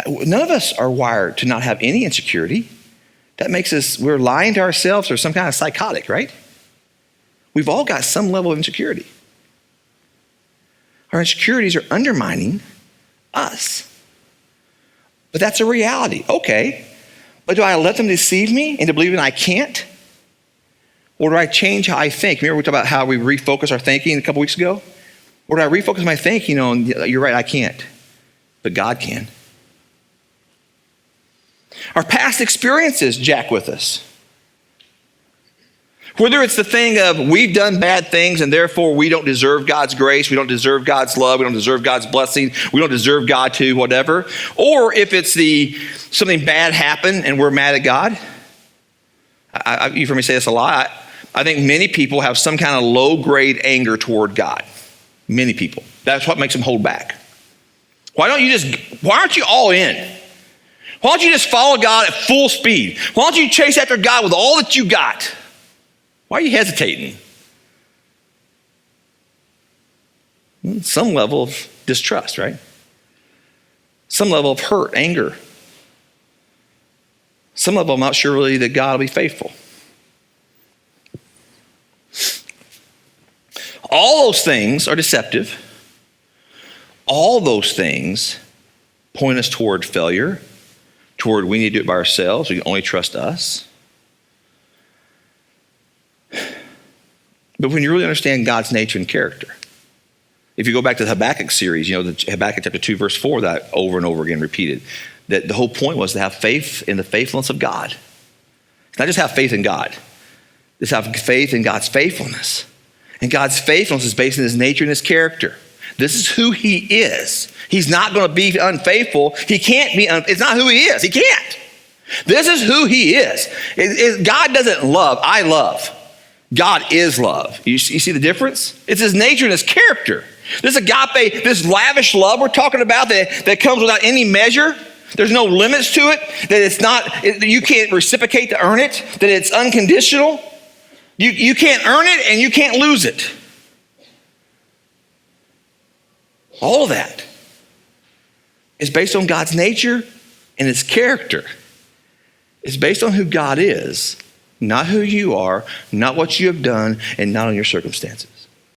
None of us are wired to not have any insecurity. That makes us, we're lying to ourselves or some kind of psychotic, right? We've all got some level of insecurity. Our insecurities are undermining us. But that's a reality. Okay. But do I let them deceive me into believing I can't? Or do I change how I think? Remember we talked about how we refocus our thinking a couple weeks ago? Or do I refocus my thinking on, you're right, I can't, but God can? Our past experiences jack with us. Whether it's the thing of we've done bad things and therefore we don't deserve God's grace, we don't deserve God's love, we don't deserve God's blessing, we don't deserve God to whatever. Or if it's something bad happened and we're mad at God. You've heard me say this a lot. I think many people have some kind of low-grade anger toward God. Many people. That's what makes them hold back. Why aren't you all in? Why don't you just follow God at full speed? Why don't you chase after God with all that you got? Why are you hesitating? Some level of distrust, right? Some level of hurt, anger. Some level I'm not sure really that God will be faithful. All those things are deceptive. All those things point us toward failure, toward we need to do it by ourselves, we can only trust us. But when you really understand God's nature and character, if you go back to the Habakkuk series, the Habakkuk chapter 2, verse 4, that over and over again repeated, that the whole point was to have faith in the faithfulness of God. It's not just have faith in God. It's have faith in God's faithfulness. And God's faithfulness is based on his nature and his character. This is who he is. He's not going to be unfaithful. He can't be, it's not who he is. He can't. This is who he is. God doesn't love, I love. God is love. You see the difference? It's his nature and his character. This agape, this lavish love we're talking about that comes without any measure. There's no limits to it. That it's not, you can't reciprocate to earn it. That it's unconditional. You can't earn it and you can't lose it. All of that is based on God's nature and his character. It's based on who God is, not who you are, not what you have done, and not on your circumstances.